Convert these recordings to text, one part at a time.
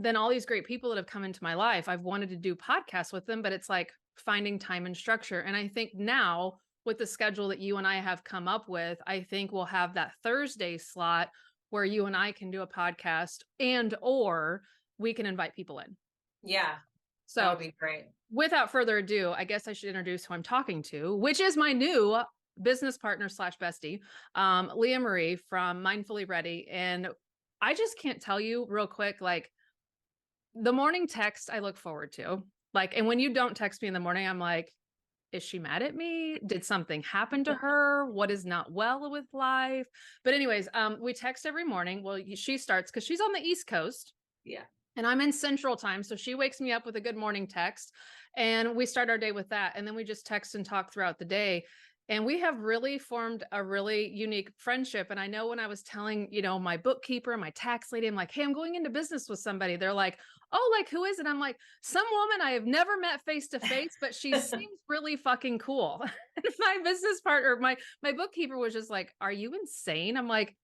then all these great people that have come into my life, I've wanted to do podcasts with them, but it's like finding time and structure. And I think now with the schedule that you and I have come up with, I think we'll have that Thursday slot where you and I can do a podcast or we can invite people in. Yeah. So that would be great. Without further ado, I guess I should introduce who I'm talking to, which is my new business partner / bestie, Leah Marie from Mindfully Ready. And I just can't tell you real quick, like the morning text I look forward to, like, and when you don't text me in the morning, I'm like, is she mad at me? Did something happen to her? What is not well with life? But anyways, we text every morning. Well, she starts because she's on the East Coast. Yeah. And I'm in Central Time. So she wakes me up with a good morning text and we start our day with that. And then we just text and talk throughout the day. And we have really formed a really unique friendship. And I know when I was telling, my bookkeeper, my tax lady, I'm like, hey, I'm going into business with somebody. They're like, oh, like, who is it? I'm like, some woman I have never met face to face, but she seems really fucking cool. And my business partner, my bookkeeper was just like, are you insane? I'm like,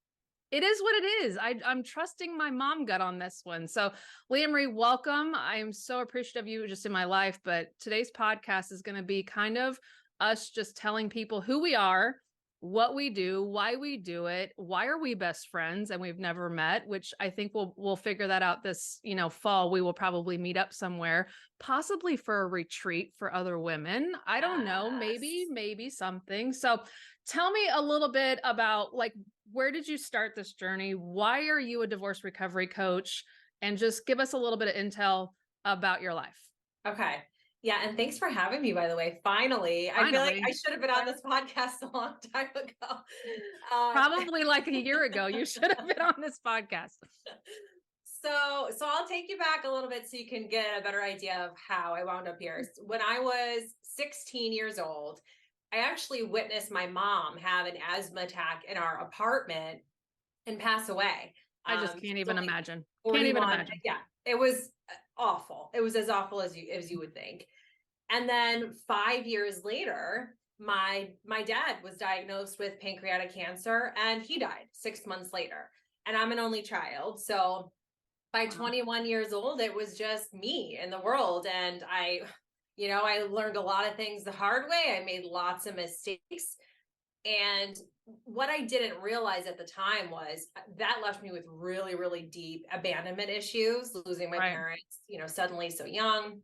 it is what it is. I'm trusting my mom gut on this one. So Leah Marie, welcome. I am so appreciative of you just in my life, but today's podcast is going to be kind of us just telling people who we are, what we do, why we do it, why are we best friends and we've never met, which I think we'll figure that out this, fall. We will probably meet up somewhere, possibly for a retreat for other women. I don't know, maybe something. So tell me a little bit about like, where did you start this journey? Why are you a divorce recovery coach? And just give us a little bit of intel about your life. Okay. Yeah. And thanks for having me, by the way. Finally. I feel like I should have been on this podcast a long time ago. Probably like a year ago, you should have been on this podcast. So I'll take you back a little bit so you can get a better idea of how I wound up here. When I was 16 years old, I actually witnessed my mom have an asthma attack in our apartment and pass away. I just can't even imagine. 41. Can't even imagine. Yeah, it was awful. It was as awful as you would think. And then 5 years later, my dad was diagnosed with pancreatic cancer and he died 6 months later. And I'm an only child. So by 21 years old, it was just me in the world. And I learned a lot of things the hard way. I made lots of mistakes. And what I didn't realize at the time was that left me with really, really deep abandonment issues, losing my parents, suddenly so young.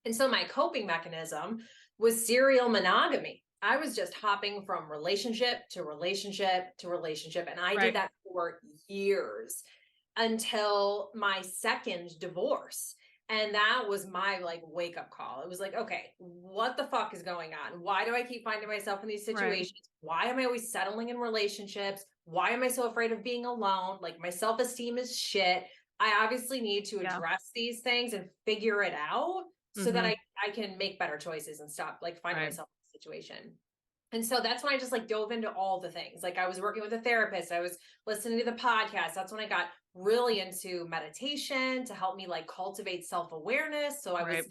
And so my coping mechanism was serial monogamy. I was just hopping from relationship to relationship to relationship. And I did that for years until my second divorce. And that was my wake up call. It was like, okay, what the fuck is going on? Why do I keep finding myself in these situations? Why am I always settling in relationships? Why am I so afraid of being alone? Like my self-esteem is shit. I obviously need to address these things and figure it out so that I can make better choices and stop finding myself in a situation. And so that's when I just dove into all the things. I was working with a therapist. I was listening to the podcast. That's when I got really into meditation to help me cultivate self-awareness. So I was,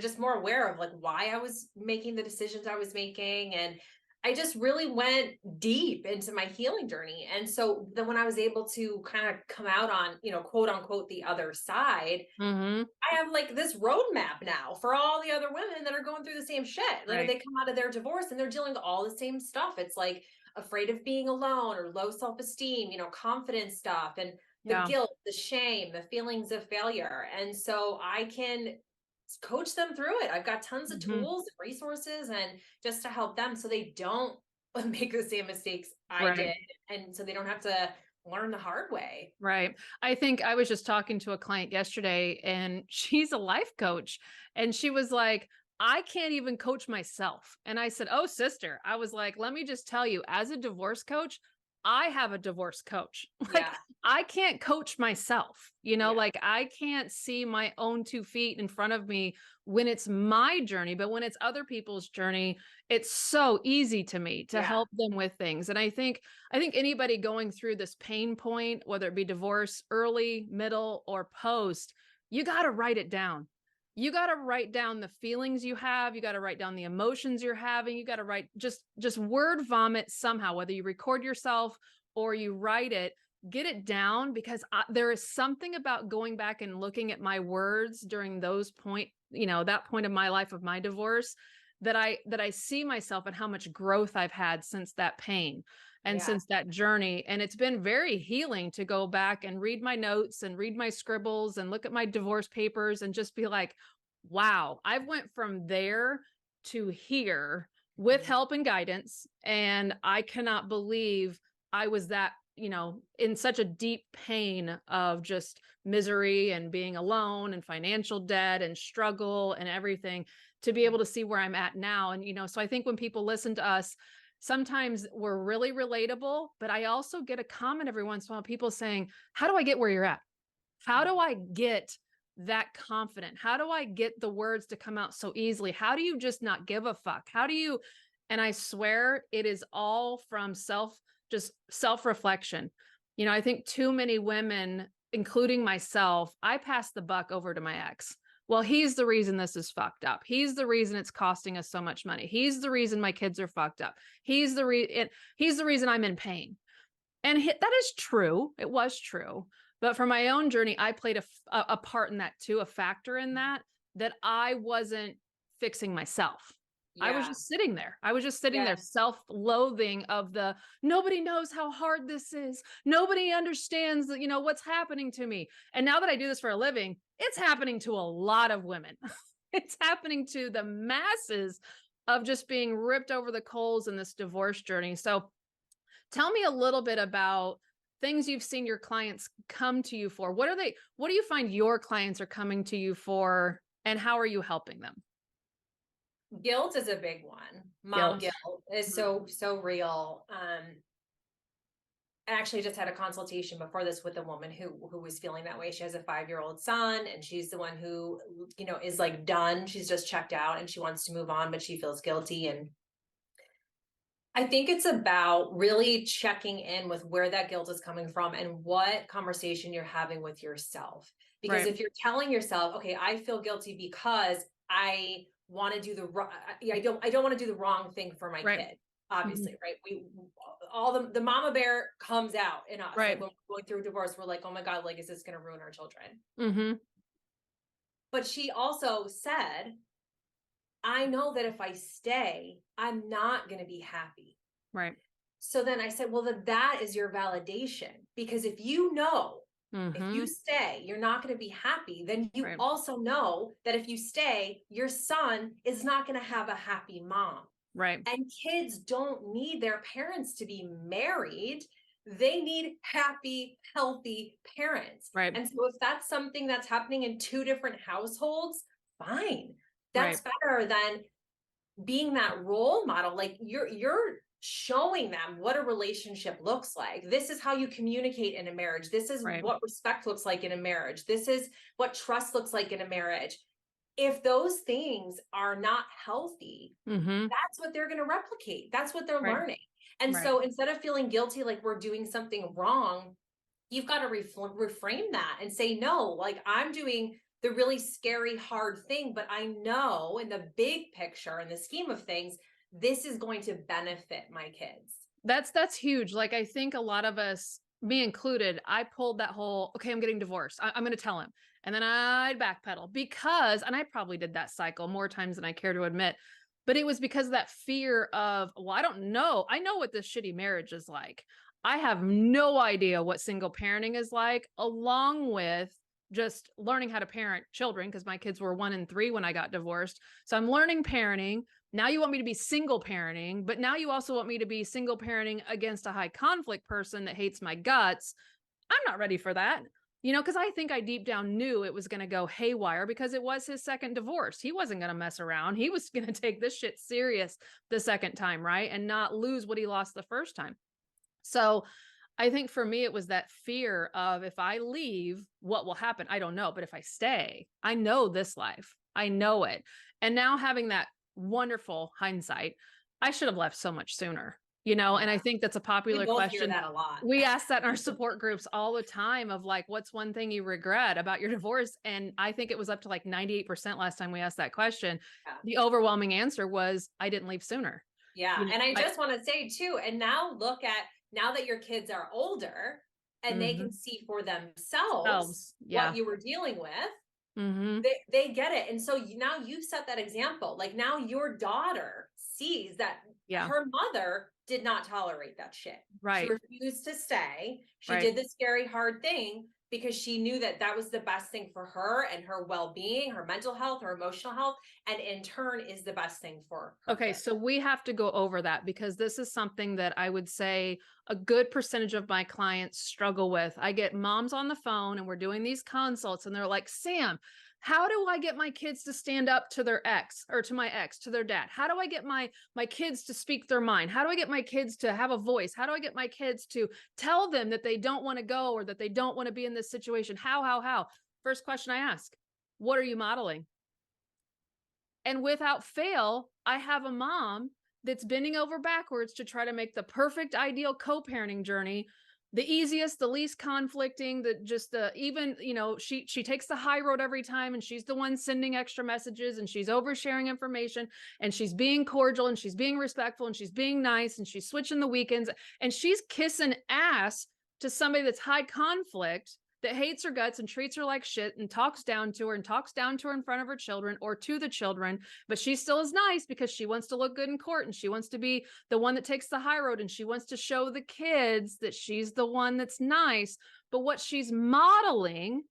just more aware of why I was making the decisions I was making. And I just really went deep into my healing journey. And so then when I was able to kind of come out on, quote unquote, the other side, I have this roadmap now for all the other women that are going through the same shit. They come out of their divorce and they're dealing with all the same stuff. It's afraid of being alone or low self-esteem, confidence stuff and the guilt, the shame, the feelings of failure. And so I can coach them through it. I've got tons of tools and resources and just to help them so they don't make the same mistakes I did. And so they don't have to learn the hard way. Right. I think I was just talking to a client yesterday and she's a life coach and she was like, I can't even coach myself. And I said, oh, sister, I was like, let me just tell you, as a divorce coach, I have a divorce coach. I can't coach myself, I can't see my own 2 feet in front of me when it's my journey, but when it's other people's journey, it's so easy to me to help them with things. And I think anybody going through this pain point, whether it be divorce, early, middle, or post, you got to write it down. You got to write down the feelings you have. You got to write down the emotions you're having. You got to write just word vomit somehow, whether you record yourself or you write it, get it down, because there is something about going back and looking at my words during those point, that point of my life of my divorce, that I see myself and how much growth I've had since that pain and Yeah. since that journey. And it's been very healing to go back and read my notes and read my scribbles and look at my divorce papers and just be like, wow, I went from there to here with Mhm. help and guidance. And I cannot believe I was that, in such a deep pain of just misery and being alone and financial debt and struggle and everything, to be able to see where I'm at now. And, so I think when people listen to us, sometimes we're really relatable, but I also get a comment every once in a while, people saying, how do I get where you're at? How do I get that confident? How do I get the words to come out so easily? How do you just not give a fuck? How do you? And I swear it is all from just self-reflection. I think too many women, including myself, I pass the buck over to my ex. Well, he's the reason this is fucked up. He's the reason it's costing us so much money. He's the reason my kids are fucked up. He's the reason I'm in pain. And that is true. It was true. But for my own journey, I played a part in that too, a factor in that I wasn't fixing myself. I was Yeah. just sitting there. I was just sitting there, Yeah. self-loathing of nobody knows how hard this is. Nobody understands that, what's happening to me. And now that I do this for a living, it's happening to a lot of women. It's happening to the masses of just being ripped over the coals in this divorce journey. So tell me a little bit about things you've seen your clients come to you for. What do you find your clients are coming to you for, and how are you helping them? Guilt is a big one. Mom Guilt. guilt is Mhm. so real. I actually just had a consultation before this with a woman who was feeling that way. She has a 5-year-old son, and she's the one who, is like done. She's just checked out and she wants to move on, but she feels guilty. And I think it's about really checking in with where that guilt is coming from and what conversation you're having with yourself. Because Right. if you're telling yourself, okay, I feel guilty because I want to do I don't want to do the wrong thing for my Right. kid. Mhm. Obviously, right? We all the mama bear comes out in us. Like Right. when we're going through a divorce, we're like, oh my God, like, is this going to ruin our children? Mhm. But she also said, I know that if I stay, I'm not going to be happy. Right. So then I said, well, that is your validation. Because if you know, if you Mhm. stay, you're not going to be happy, then you Right. also know that if you stay, your son is not going to have a happy mom. Right. And kids don't need their parents to be married. They need happy, healthy parents. Right. And so if that's something that's happening in two different households, fine. Right. That's better than being that role model. Like you're showing them what a relationship looks like. This is how you communicate in a marriage. This is Right. what respect looks like in a marriage. This is what trust looks like in a marriage. If those things are not healthy, Mhm. that's what they're going to replicate. That's what they're Right. learning. And Right. so instead of feeling guilty like we're doing something wrong, you've got to reframe that and say, no, like I'm doing the really scary, hard thing, but I know in the big picture, in the scheme of things, this is going to benefit my kids. That's huge. Like, I think a lot of us, me included, I pulled that whole, okay, I'm getting divorced. I'm going to tell him. And then I'd backpedal and I probably did that cycle more times than I care to admit, but it was because of that fear of, well, I don't know. I know what this shitty marriage is like. I have no idea what single parenting is like, along with just learning how to parent children, because my kids were 1 and 3 when I got divorced. So I'm learning parenting. Now you want me to be single parenting, but now you also want me to be single parenting against a high conflict person that hates my guts. I'm not ready for that. Because I think I deep down knew it was going to go haywire because it was his second divorce. He wasn't going to mess around. He was going to take this shit serious the second time, right? And not lose what he lost the first time. So I think for me, it was that fear of, if I leave, what will happen? I don't know. But if I stay, I know this life. I know it. And now having that wonderful hindsight, I should have left so much sooner, and I Yeah. think that's a We popular both hear question. that a lot. We ask that in our support groups all the time of like, what's one thing you regret about your divorce? And I think it was up to like 98% last time we asked that question. Yeah. The overwhelming answer was, I didn't leave sooner. Yeah. And I I, just want to say too, and now that your kids are older and they Mm-hmm. can see for themselves Selves. what Yeah. you were dealing with, Mm-hmm. they get it. And so now you set that example. Like now your daughter sees that Yeah. her mother did not tolerate that shit. She Right. refused to stay. She Right. did this scary, hard thing because she knew that that was the best thing for her and her well-being, her mental health, her emotional health, and in turn is the best thing for her Okay, family. so we have to go over that because this is something that I would say a good percentage of my clients struggle with. I get moms on the phone and we're doing these consults and they're like, Sam, how do I get my kids to stand up to their ex or to my ex, to their dad? How do I get my kids to speak their mind? How do I get my kids to have a voice? How do I get my kids to tell them that they don't want to go or that they don't want to be in this situation? How? First question I ask, what are you modeling? And without fail, I have a mom that's bending over backwards to try to make the perfect ideal co-parenting journey the easiest, the least conflicting, the just the even, she takes the high road every time and she's the one sending extra messages and she's oversharing information and she's being cordial and she's being respectful and she's being nice and she's switching the weekends and she's kissing ass to somebody that's high conflict that hates her guts and treats her like shit and talks down to her and talks down to her in front of her children or to the children, but she still is nice because she wants to look good in court and she wants to be the one that takes the high road and she wants to show the kids that she's the one that's nice. But what she's modeling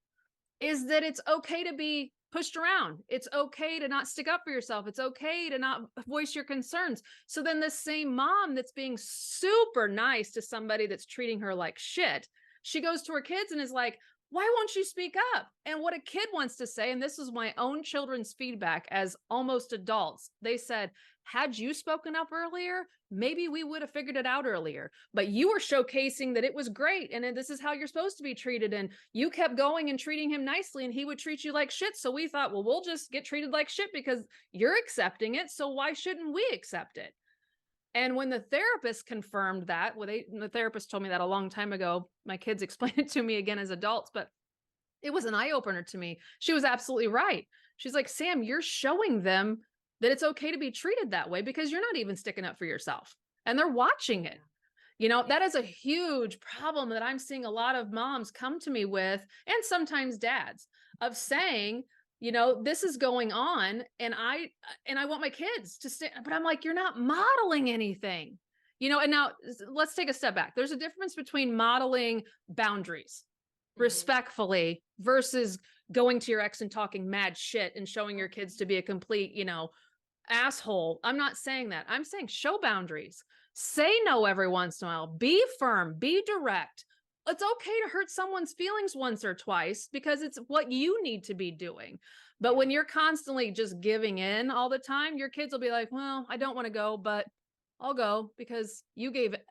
is that it's okay to be pushed around. It's okay to not stick up for yourself. It's okay to not voice your concerns. So then the same mom that's being super nice to somebody that's treating her like shit, she goes to her kids and is like, why won't you speak up? And what a kid wants to say, and this is my own children's feedback as almost adults, they said, had you spoken up earlier, maybe we would have figured it out earlier. But you were showcasing that it was great and this is how you're supposed to be treated. And you kept going and treating him nicely and he would treat you like shit. So we thought, well, we'll just get treated like shit because you're accepting it. So why shouldn't we accept it? And when the therapist confirmed that, the therapist told me that a long time ago, my kids explained it to me again as adults, but it was an eye opener to me. She was absolutely right. She's like, Sam, you're showing them that it's okay to be treated that way because you're not even sticking up for yourself and they're watching it. That is a huge problem that I'm seeing a lot of moms come to me with, and sometimes dads, of saying, this is going on and I want my kids to stay, but I'm like, you're not modeling anything. And now let's take a step back. There's a difference between modeling boundaries Mhm. respectfully versus going to your ex and talking mad shit and showing your kids to be a complete, asshole. I'm not saying that. I'm saying show boundaries. Say no every once in a while. Be firm, be direct. It's okay to hurt someone's feelings once or twice because it's what you need to be doing. But Yeah. when you're constantly just giving in all the time, your kids will be like, well, I don't want to go, but I'll go because you gave it.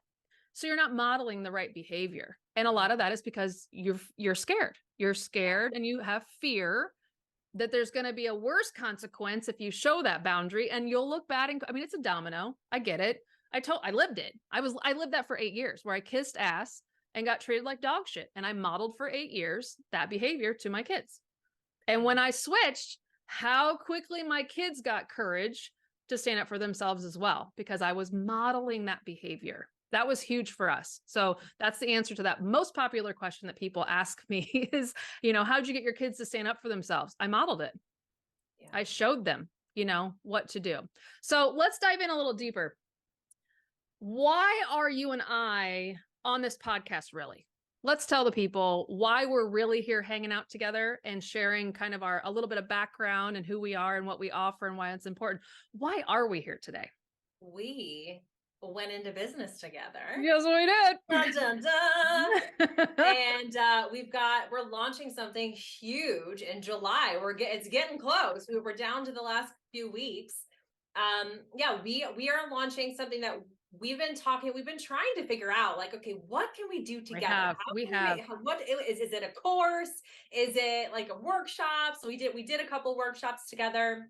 So you're not modeling the right behavior. And a lot of that is because you're scared. You're Yeah. scared and you have fear that there's going to be a worse consequence if you show that boundary and you'll look bad. And I mean, it's a domino. I get it. I lived it. I lived that for 8 years where I kissed ass and got treated like dog shit. And I modeled for 8 years that behavior to my kids. And when I switched, how quickly my kids got courage to stand up for themselves as well, because I was modeling that behavior. That was huge for us. So that's the answer to that most popular question that people ask me is, how'd you get your kids to stand up for themselves? I modeled it. Yeah. I showed them, what to do. So let's dive in a little deeper. Why are you and I on this podcast, really? Let's tell the people why we're really here hanging out together and sharing kind of a little bit of background and who we are and what we offer and why it's important. Why are we here today? We went into business together. Yes, we Dun, dun, dun. did. And we're launching something huge in July. It's getting close. We're down to the last few weeks. Yeah, we are launching something that we've been trying to figure out, like, okay, what can we do We together? have, How we can we have. make, what is it a course? Is it like a workshop? So we did a couple workshops together,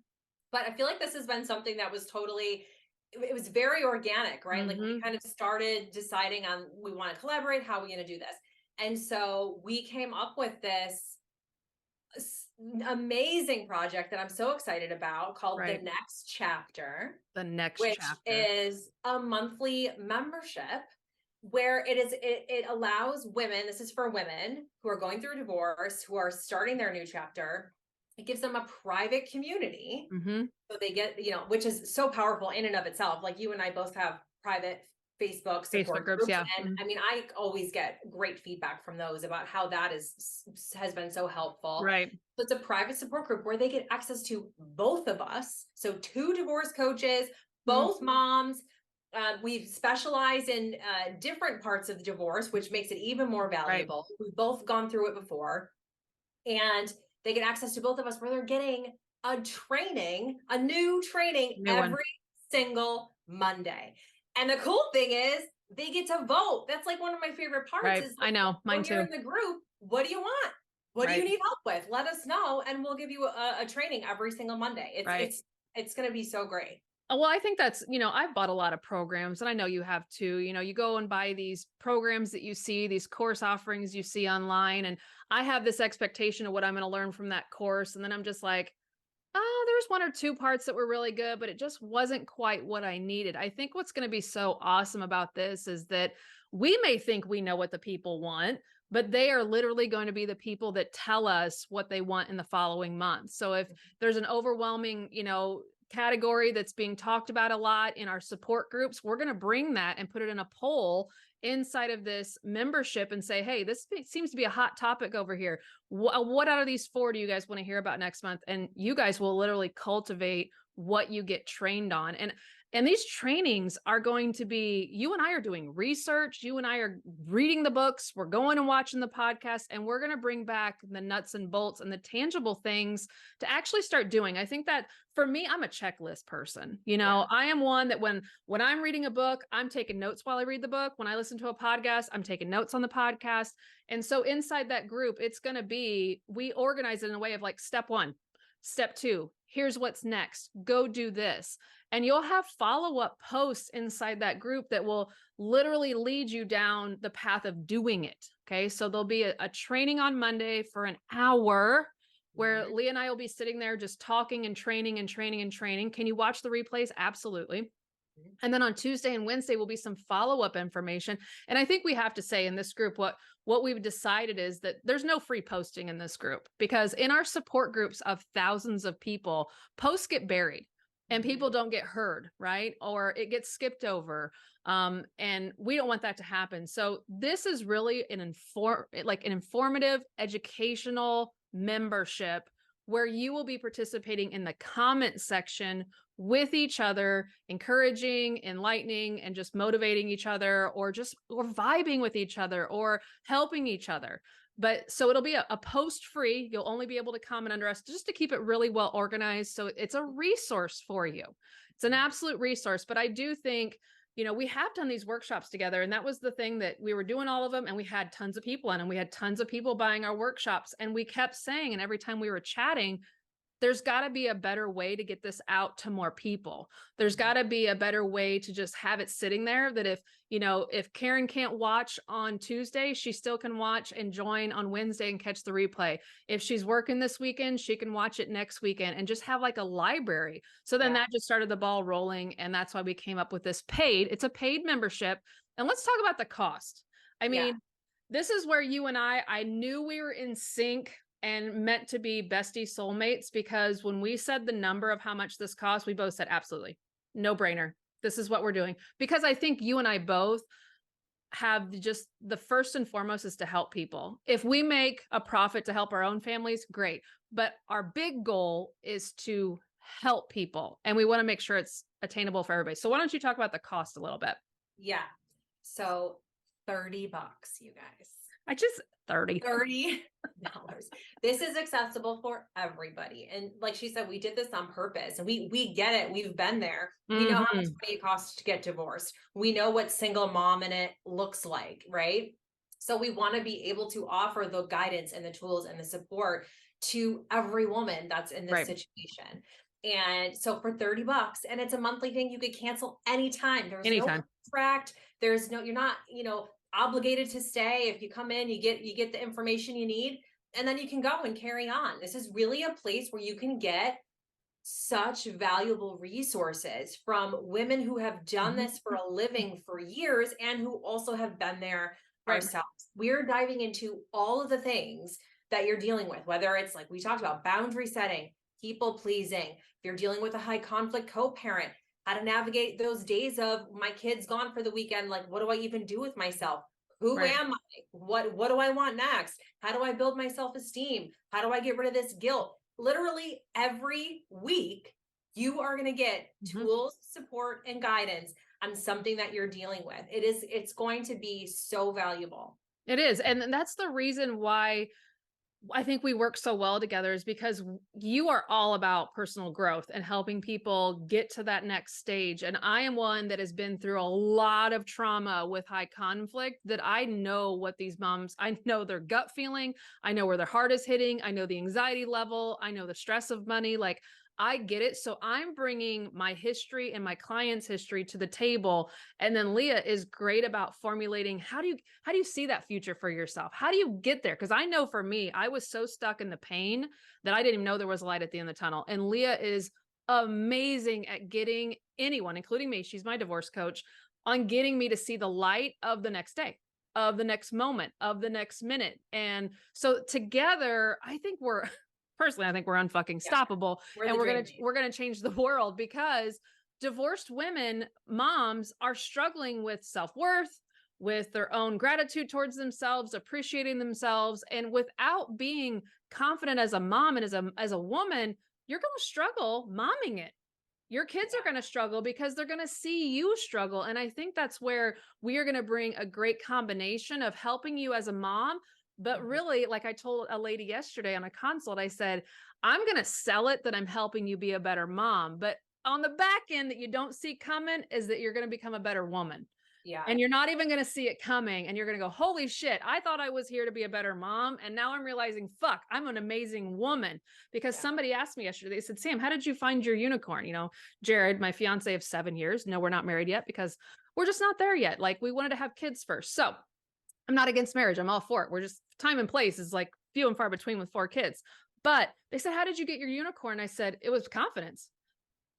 but I feel like this has been something that was totally, it was very organic, right? Like we Mm-hmm. kind of started deciding on, we want to collaborate, how are we going to do this? And so we came up with this amazing project that I'm so excited about called The Right. Next Chapter, The next which chapter. is a monthly membership where it allows women, this is for women who are going through divorce, who are starting their new chapter. It gives them a private community. Mm-hmm. So they get, which is so powerful in and of itself. Like you and I both have private Facebook Facebook support groups. groups. Yeah. And Mhm. I mean, I always get great feedback from those about how that has been so helpful. Right. So it's a private support group where they get access to both of us. So 2 divorce coaches, Mhm. both moms. We specialize in different parts of the divorce, which makes it even more Right. valuable. We've both gone through it before. And they get access to both of us where they're getting a new training New one. every single Monday. And the cool thing is they get to vote. That's like one of my favorite parts Right. is I like, know. Mine when you're too. in the group, what do you want? What do you Right. need help with? Let us know and we'll give you a training every single Monday. It's Right. it's it's going to be so great. Well, I think that's, I've bought a lot of programs and I know you have too. You go and buy these programs that you see, these course offerings you see online. And I have this expectation of what I'm going to learn from that course. And then I'm just like, oh, there's 1 or 2 parts that were really good, but it just wasn't quite what I needed. I think what's going to be so awesome about this is that we may think we know what the people want, but they are literally going to be the people that tell us what they want in the following month. So if there's an overwhelming, category that's being talked about a lot in our support groups, we're going to bring that and put it in a poll inside of this membership and say, hey, this seems to be a hot topic over here. What out of these 4 do you guys want to hear about next month? And you guys will literally cultivate what you get trained on. And these trainings are going to be, you and I are doing research, you and I are reading the books, we're going and watching the podcast, and we're going to bring back the nuts and bolts and the tangible things to actually start doing. I think that for me, I'm a checklist person. Yeah. I am one that when I'm reading a book, I'm taking notes while I read the book. When I listen to a podcast, I'm taking notes on the podcast. And so inside that group, it's going to be, we organize it in a way of like step 1, step 2, here's what's next, go do this. And you'll have follow-up posts inside that group that will literally lead you down the path of doing it. Okay. So there'll be a training on Monday for an hour where Mhm. Leah and I will be sitting there just talking and training and training and training. Can you watch the replays? Absolutely. Mhm. And then on Tuesday and Wednesday will be some follow-up information. And I think we have to say in this group, what we've decided is that there's no free posting in this group, because in our support groups of thousands of people, posts get buried and Mhm. people don't get heard, right? Or it gets skipped over. And we don't want that to happen. So this is really an informative, educational membership where you will be participating in the comment section with each other, encouraging, enlightening, and just motivating each other, or vibing with each other, or helping each other. But so it'll be a post free. You'll only be able to comment under us just to keep it really well organized. So it's a resource for you. It's an absolute resource. But I do think, we have done these workshops together, and that was the thing, that we were doing all of them and we had tons of people in, and we had tons of people buying our workshops. And we kept saying, and every time we were chatting, there's got to be a better way to get this out to more people. There's got to be a better way to just have it sitting there, that if Karen can't watch on Tuesday, she still can watch and join on Wednesday and catch the replay. If she's working this weekend, she can watch it next weekend, and just have like a library. So then Yeah. that just started the ball rolling. And that's why we came up with this it's a paid membership. And let's talk about the cost. I Yeah. mean, this is where you and I knew we were in sync and meant to be bestie soulmates, because when we said the number of how much this costs, we both said, absolutely, no brainer. This is what we're doing. Because I think you and I both have just the first and foremost is to help people. If we make a profit to help our own families, great. But our big goal is to help people. And we want to make sure it's attainable for everybody. So why don't you talk about the cost a little bit? Yeah. So $30, you guys. I just 30. $30. This is accessible for everybody. And like she said, we did this on purpose, and we get it. We've been there. We know how much money it costs to get divorced. We know what single mom in it looks like, right? So we want to be able to offer the guidance and the tools and the support to every woman that's in this Right. situation. And so for $30, and it's a monthly thing, you could cancel anytime. There's Anytime. no contract. There's no, you're not, obligated to stay. If you come in, you get the information you need, and then you can go and carry on. This is really a place where you can get such valuable resources from women who have done Mhm. this for a living for years and who also have been there Right. ourselves. We're diving into all of the things that you're dealing with, whether it's like we talked about boundary setting, people pleasing, if you're dealing with a high conflict co-parent, how to navigate those days of my kid's gone for the weekend, like what do I even do with myself? Who Right. am I? What do I want next? How do I build my self-esteem? How do I get rid of this guilt? Literally every week, you are going to get Mhm. tools, support, and guidance on something that you're dealing with. It's going to be so valuable. It is. And that's the reason why I think we work so well together is because you are all about personal growth and helping people get to that next stage. And I am one that has been through a lot of trauma with high conflict that I know what these moms, I know their gut feeling. I know where their heart is hitting. I know the anxiety level. I know the stress of money. Like I get it. So I'm bringing my history and my client's history to the table. And then Leah is great about formulating how do you see that future for yourself? How do you get there? Because I know for me, I was so stuck in the pain that I didn't even know there was a light at the end of the tunnel. And Leah is amazing at getting anyone, including me, she's my divorce coach, on getting me to see the light of the next day, of the next moment, of the next minute. And so together, I think we're personally, I think we're unfucking Yeah, stoppable, we're and the dream team. we're gonna change the world because divorced women, moms are struggling with self-worth, with their own gratitude towards themselves, appreciating themselves, and without being confident as a mom and as a woman, you're going to struggle momming it. Your kids are Yeah. going to struggle because they're going to see you struggle. And I think that's where we are going to bring a great combination of helping you as a mom. But Mhm. really, like I told a lady yesterday on a consult, I said, I'm going to sell it that I'm helping you be a better mom. But on the back end that you don't see coming is that you're going to become a better woman. Yeah. And you're not even going to see it coming. And you're going to go, holy shit, I thought I was here to be a better mom. And now I'm realizing, fuck, I'm an amazing woman. Because Yeah. somebody asked me yesterday, they said, Sam, how did you find your unicorn? You know, Jared, my fiance of 7 years. No, we're not married yet because we're just not there yet. Like we wanted to have kids first. So I'm not against marriage. I'm all for it. We're just time and place is like few and far between with 4 kids. But they said, how did you get your unicorn? I said, it was confidence.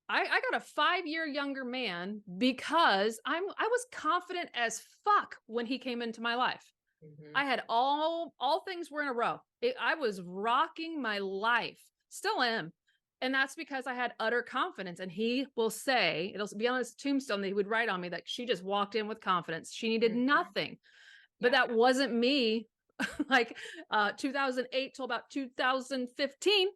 I got a 5 year younger man because I was confident as fuck when he came into my life. Mhm. I had all things were in a row. I was rocking my life, still am. And that's because I had utter confidence. And he will say, it'll be on his tombstone that he would write on me that she just walked in with confidence. She needed Mhm. nothing. But Yeah. that wasn't me like 2008 till about 2015.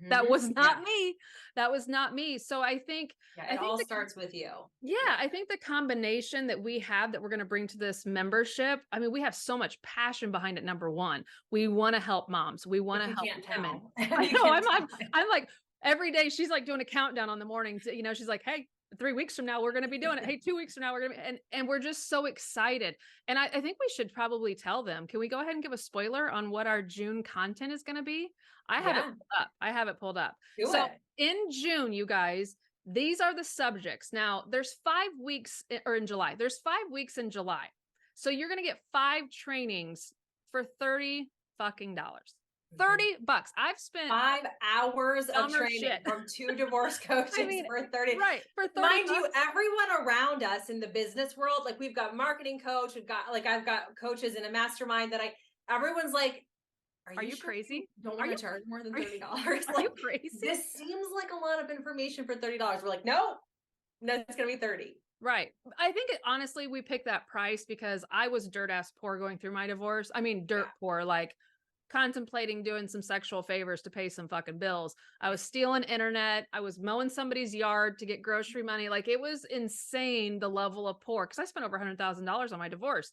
That Mhm. was not Yeah. me. That was not me. So Yeah. I It think all the starts with you. yeah, Yeah. I think the combination that we have that we're going to bring to this membership, I mean, we have so much passion behind it. Number one, we want to help moms. We want If to you help can't women. tell, if I you know can't tell. I'm like every day she's like doing a countdown on the mornings. You know, she's like, hey, 3 weeks from now, we're going to be doing it. Hey, 2 weeks from now, we're going to be, and we're just so excited. And I think we should probably tell them, can we go ahead and give a spoiler on what our June content is going to be? I have it Yeah. pulled up. I have it pulled up. Do So it. in June, you guys, these are the subjects. Now, there's 5 weeks, or in July, there's 5 weeks in July. So you're going to get 5 trainings for 30 fucking dollars. Mhm. 30 bucks. I've spent 5 hours of dumber shit. training from two divorce I coaches mean, for 30. right, for 30 Mind you, bucks. everyone around us in the business world, like we've got marketing coach, we've got like I've got coaches in a mastermind that everyone's like, are Are you you sure you crazy? don't Are want you to charge more than are you, $30? are you Like crazy? this seems like a lot of information for $30. We're like, no, no, it's gonna be 30. Right. I think honestly, we picked that price because I was dirt ass poor going through my divorce. I mean, dirt Yeah. poor, like contemplating doing some sexual favors to pay some fucking bills. I was stealing internet. I was mowing somebody's yard to get grocery money. Like it was insane the level of poor because I spent over $100,000 on my divorce.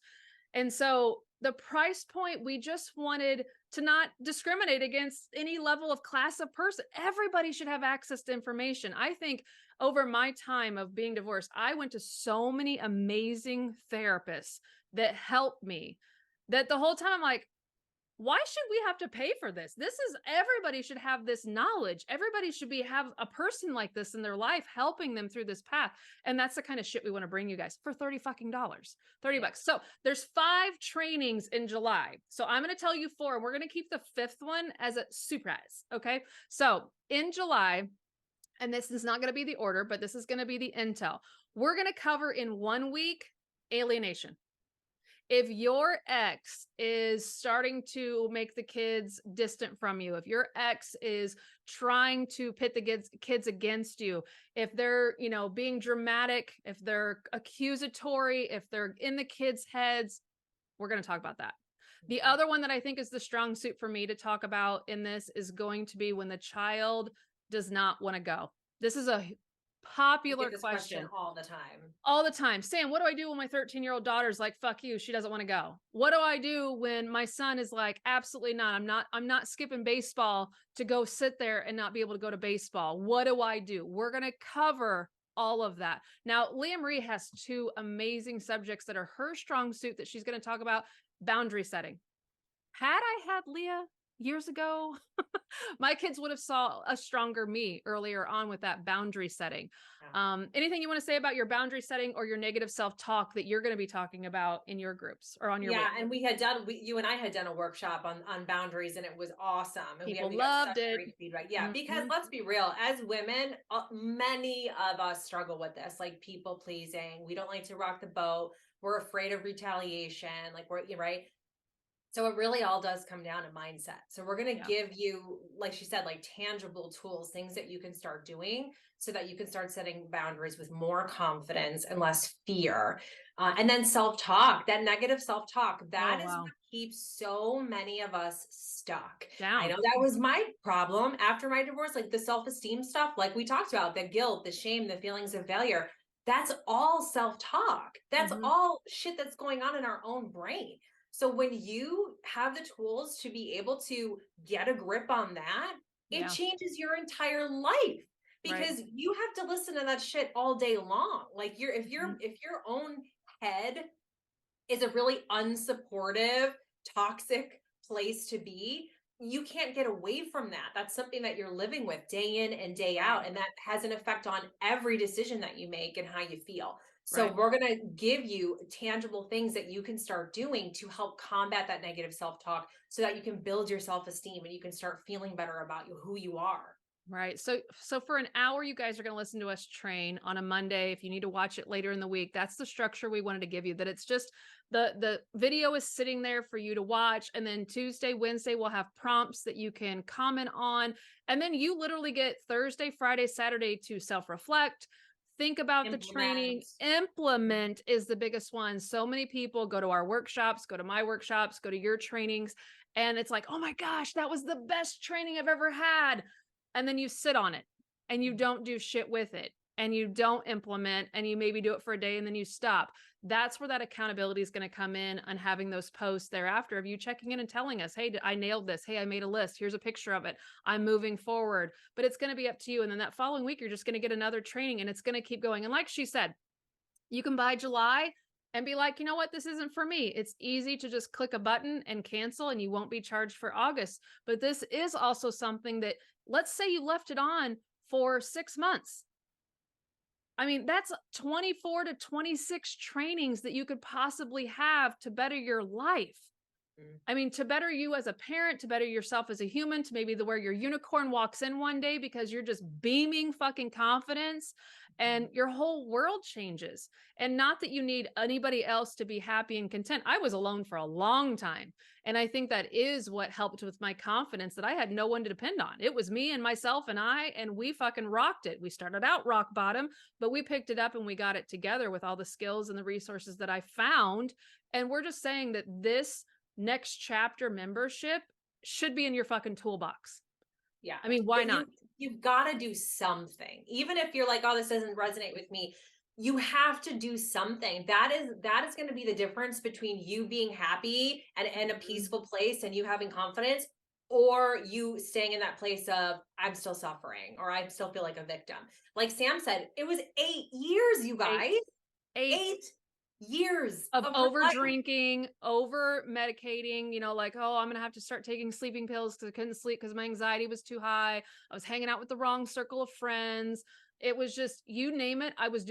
And so the price point, we just wanted to not discriminate against any level of class of person. Everybody should have access to information. I think over my time of being divorced, I went to so many amazing therapists that helped me that the whole time I'm like, why should we have to pay for this? This is everybody should have this knowledge. Everybody should have a person like this in their life helping them through this path. And that's the kind of shit we want to bring you guys for 30 fucking dollars. 30 Yeah. bucks. So there's 5 trainings in July. So I'm going to tell you 4. We're going to keep the 5th one as a surprise. Okay. So in July, and this is not going to be the order, but this is going to be the intel. We're going to cover in 1 week alienation. If your ex is starting to make the kids distant from you, if your ex is trying to pit the kids against you, if they're, being dramatic, if they're accusatory, if they're in the kids' heads, we're going to talk about that. The Okay. other one that I think is the strong suit for me to talk about in this is going to be when the child does not want to go. This is a We popular get this question question all the time. all the time. Sam, what do I do when my 13-year-old daughter's like, fuck you, she doesn't want to go? What do I do when my son is like, absolutely not. I'm not skipping baseball to go sit there and not be able to go to baseball. What do I do? We're going to cover all of that. Now, Leah Marie has two amazing subjects that are her strong suit that she's going to talk about. Boundary setting. Had I had Leah years ago, my kids would have saw a stronger me earlier on with that boundary setting. Yeah. Anything you want to say about your boundary setting or your negative self-talk that you're going to be talking about in your groups or on your Yeah, week? and you and I had done a workshop on boundaries, and it was awesome. And People we got loved such it. great feedback. Yeah, because Mhm. let's be real, as women, many of us struggle with this, like people pleasing. We don't like to rock the boat. We're afraid of retaliation. Like you're right. So it really all does come down to mindset. So we're going to Yeah. give you, like she said, like tangible tools, things that you can start doing so that you can start setting boundaries with more confidence and less fear. And then self-talk, that negative self-talk, Oh, that is wow. what keeps so many of us stuck. I know Down. that was my problem after my divorce, like the self-esteem stuff, like we talked about, the guilt, the shame, the feelings of failure. That's all self-talk. That's Mhm. all shit that's going on in our own brain. So when you have the tools to be able to get a grip on that, it Yeah. changes your entire life Right. because you have to listen to that shit all day long. Like Mhm. if your own head is a really unsupportive, toxic place to be, you can't get away from that. That's something that you're living with day in and day Right. out. And that has an effect on every decision that you make and how you feel. So, Right. we're going to give you tangible things that you can start doing to help combat that negative self talk so that you can build your self esteem and you can start feeling better about who you are. Right. So for an hour, you guys are going to listen to us train on a Monday. If you need to watch it later in the week, that's the structure we wanted to give you. That it's just the video is sitting there for you to watch, and then Tuesday, Wednesday, we'll have prompts that you can comment on, and then you literally get Thursday, Friday, Saturday to self-reflect. Think about the training. Implement. Implement is the biggest one. So many people go to our workshops, go to my workshops, go to your trainings, and it's like, oh my gosh, that was the best training I've ever had, and then you sit on it and you don't do shit with it and you don't implement and you maybe do it for a day and then you stop. That's where that accountability is going to come in on having those posts thereafter of you checking in and telling us, hey, I nailed this. Hey, I made a list. Here's a picture of it. I'm moving forward. But it's going to be up to you. And then that following week, you're just going to get another training and it's going to keep going. And like she said, you can buy July and be like, you know what, this isn't for me. It's easy to just click a button and cancel and you won't be charged for August. But this is also something that, let's say you left it on for 6 months. I mean, that's 24 to 26 trainings that you could possibly have to better your life. Mhm. I mean, to better you as a parent, to better yourself as a human, to maybe the where your unicorn walks in one day because you're just beaming fucking confidence and your whole world changes. And not that you need anybody else to be happy and content. I was alone for a long time. And I think that is what helped with my confidence that I had no one to depend on. It was me and myself and and we fucking rocked it. We started out rock bottom, but we picked it up and we got it together with all the skills and the resources that I found. And we're just saying that this next chapter membership should be in your fucking toolbox. Yeah. I mean, why But not? you've got to do something. Even if you're like, oh, this doesn't resonate with me, you have to do something. That is going to be the difference between you being happy and a Mhm. peaceful place and you having confidence, or you staying in that place of I'm still suffering or I still feel like a victim. Like Sam said, it was 8 years, you guys. 8, 8 8 years of of her over life. drinking, over medicating, like, oh, I'm going to have to start taking sleeping pills because I couldn't sleep because my anxiety was too high. I was hanging out with the wrong circle of friends. It was just, you name it. I was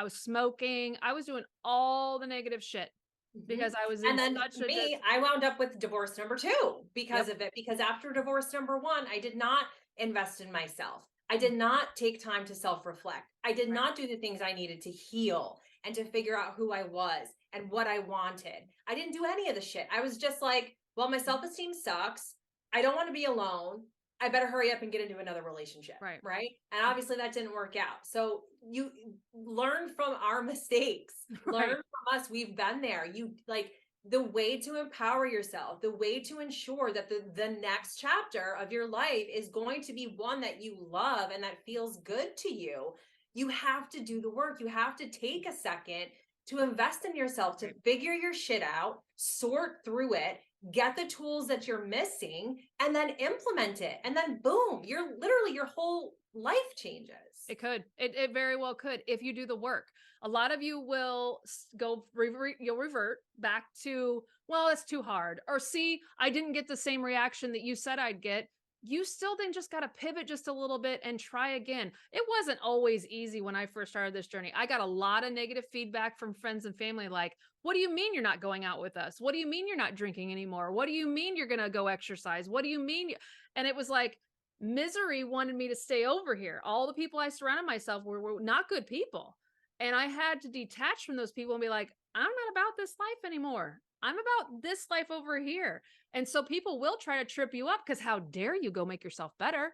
smoking. I was doing all the negative shit Mhm. because I was And in then such a me, I wound up with divorce number 2 because yep. of it. Because after divorce number 1, I did not invest in myself. I did not take time to self-reflect. I did not do the things I needed to heal and to figure out who I was and what I wanted. I didn't do any of the shit. I was just like, well, my self-esteem sucks. I don't want to be alone. I better hurry up and get into another relationship. Right. Right. And obviously that didn't work out. So you learn from our mistakes, learn Right. from us. We've been there. You like the way to empower yourself, the way to ensure that the next chapter of your life is going to be one that you love and that feels good to you. You have to do the work. You have to take a second to invest in yourself, to Right. figure your shit out, sort through it, get the tools that you're missing, and then implement it. And then boom, you're literally your whole life changes. It could. It very well could if you do the work. A lot of you will you'll revert back to, well, it's too hard. Or see, I didn't get the same reaction that you said I'd get. You still then just got to pivot just a little bit and try again. It wasn't always easy when I first started this journey. I got a lot of negative feedback from friends and family like, what do you mean you're not going out with us? What do you mean you're not drinking anymore? What do you mean you're going to go exercise? What do you mean? And it was like, misery wanted me to stay over here. All the people I surrounded myself were not good people. And I had to detach from those people and be like, I'm not about this life anymore. I'm about this life over here. And so people will try to trip you up because how dare you go make yourself better?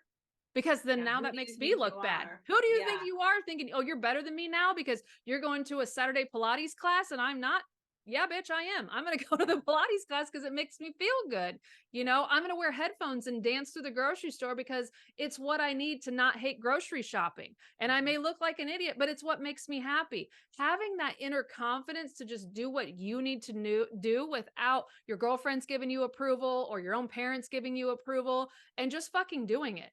Because then Yeah. now Who that do you makes me think you look bad. are? Who do you think Yeah. you are thinking, oh, you're better than me now because you're going to a Saturday Pilates class and I'm not? Yeah, bitch, I am. I'm going to go to the Pilates class because it makes me feel good. I'm going to wear headphones and dance through the grocery store because it's what I need to not hate grocery shopping. And I may look like an idiot, but it's what makes me happy. Having that inner confidence to just do what you need to do without your girlfriends giving you approval or your own parents giving you approval and just fucking doing it.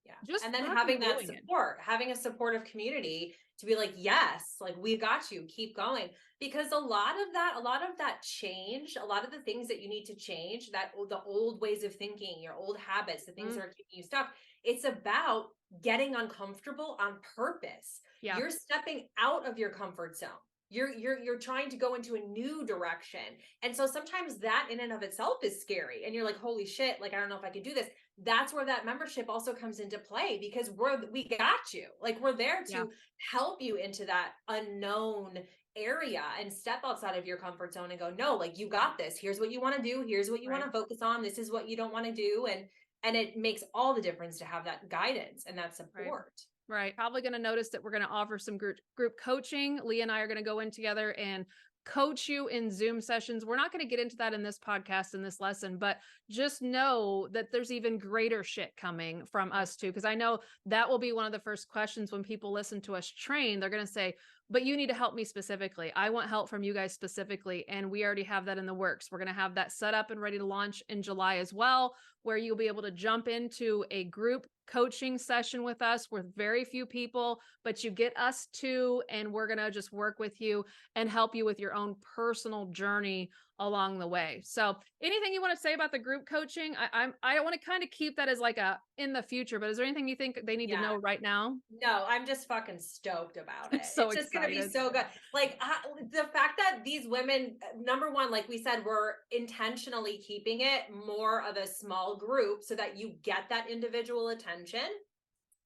Yeah. Just And then fucking having that doing it. support, having a supportive community to be like, yes, like we got you, keep going. Because a lot of that change, a lot of the things that you need to change, that the old ways of thinking, your old habits, the things Mm, that are keeping you stuck, it's about getting uncomfortable on purpose. yeah. You're stepping out of your comfort zone. You're trying to go into a new direction. And so sometimes that in and of itself is scary. And you're like, holy shit, like I don't know if I could do this. That's where that membership also comes into play because we got you. Like we're there Yeah. to help you into that unknown area and step outside of your comfort zone and go, no, like you got this. Here's what you want to do. Here's what you want Right. to focus on. This is what you don't want to do. And it makes all the difference to have that guidance and that Right. support. Right. Probably going to notice that we're going to offer some group coaching. Leah and I are going to go in together and coach you in Zoom sessions. We're not going to get into that in this podcast in this lesson, but just know that there's even greater shit coming from us too. Because I know that will be one of the first questions when people listen to us train. They're going to say, but you need to help me specifically. I want help from you guys specifically. And we already have that in the works. We're going to have that set up and ready to launch in July as well, where you'll be able to jump into a group coaching session with us with very few people, but you get us too. And we're going to just work with you and help you with your own personal journey along the way. So anything you want to say about the group coaching? I want to kind of keep that as like a in the future, but is there anything you think they need to Yeah. know right now? No, I'm just fucking stoked about I'm it. so It's just going to be excited. so good. Like the fact that these women, number one, like we said, we're intentionally keeping it more of a small group so that you get that individual attention,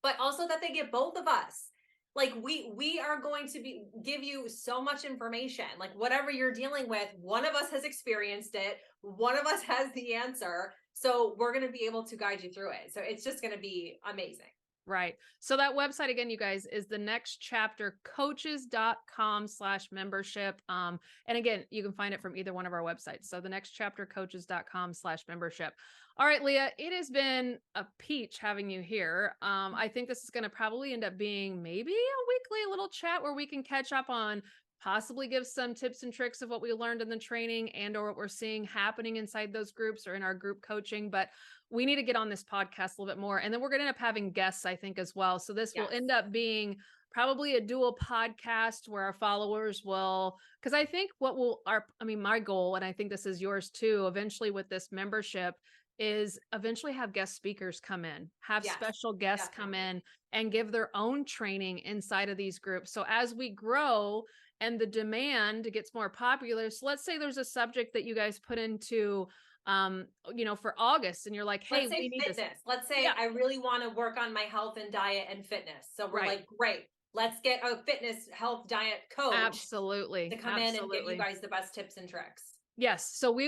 but also that they get both of us. Like we are going to give you so much information. Like whatever you're dealing with, one of us has experienced it, one of us has the answer. So we're going to be able to guide you through it. So it's just going to be amazing. Right. So that website again, you guys, is the next chapter coaches.com/membership. And again, you can find it from either one of our websites. So the next chapter coaches.com/membership. All right, Leah, it has been a peach having you here. I think this is going to probably end up being maybe a weekly little chat where we can catch up on possibly give some tips and tricks of what we learned in the training and or what we're seeing happening inside those groups or in our group coaching. But we need to get on this podcast a little bit more. And then we're going to end up having guests, I think, as well. So this will Yes. end up being probably a dual podcast where our followers will, because I think my goal, and I think this is yours too, eventually with this membership is eventually have guest speakers come in, have Yes, special guests come definitely. in and give their own training inside of these groups. So as we grow and the demand gets more popular, so let's say there's a subject that you guys put into for August, and you're like, hey, Let's we say need this. fitness. Let's say Yeah, I really want to work on my health and diet and fitness. So we're right. like, great, let's get a fitness health diet coach to Absolutely. come in and give you Absolutely. guys the best tips and tricks. Yes. So we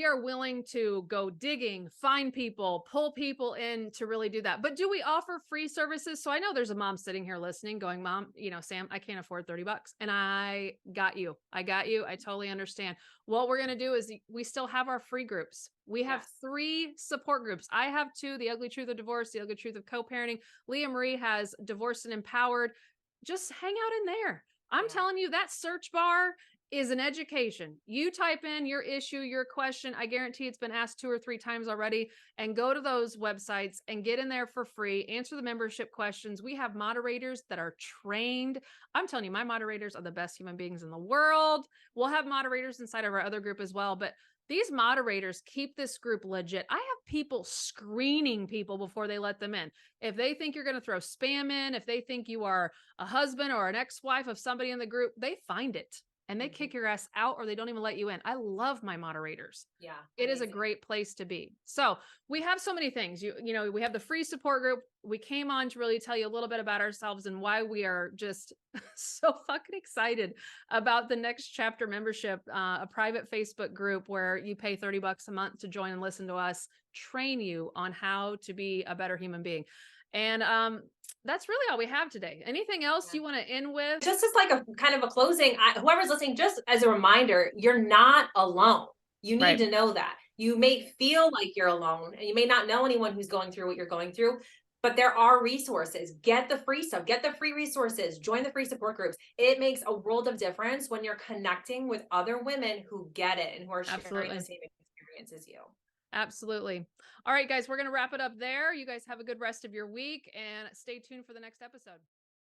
are willing to go digging, find people, pull people in to really do that. But do we offer free services? So I know there's a mom sitting here listening going, Mom, Sam, I can't afford $30. And I got you. I got you. I totally understand. What we're going to do is we still have our free groups. We have Yes. 3 support groups. I have 2, the ugly truth of divorce, the ugly truth of co-parenting. Leah Marie has divorced and empowered. Just hang out in there. I'm Yeah. telling you, that search bar is an education. You type in your issue, your question. I guarantee it's been asked 2 or 3 times already, and go to those websites and get in there for free. Answer the membership questions. We have moderators that are trained. I'm telling you, my moderators are the best human beings in the world. We'll have moderators inside of our other group as well, but these moderators keep this group legit. I have people screening people before they let them in. If they think you're going to throw spam in, if they think you are a husband or an ex-wife of somebody in the group, they find it and they Mhm. kick your ass out or they don't even let you in. I love my moderators. Yeah. It is a Amazing. great place to be. So we have so many things. We have the free support group. We came on to really tell you a little bit about ourselves and why we are just so fucking excited about the next chapter membership, a private Facebook group where you pay $30 a month to join and listen to us train you on how to be a better human being. And that's really all we have today. Anything else Yeah. you want to end with? Just as like a kind of a closing, whoever's listening, just as a reminder, you're not alone. You need Right. to know that. You may feel like you're alone and you may not know anyone who's going through what you're going through, but there are resources. Get the free stuff, get the free resources, join the free support groups. It makes a world of difference when you're connecting with other women who get it and who are sharing the Absolutely. same experience as you. Absolutely. All right, guys, we're going to wrap it up there. You guys have a good rest of your week and stay tuned for the next episode.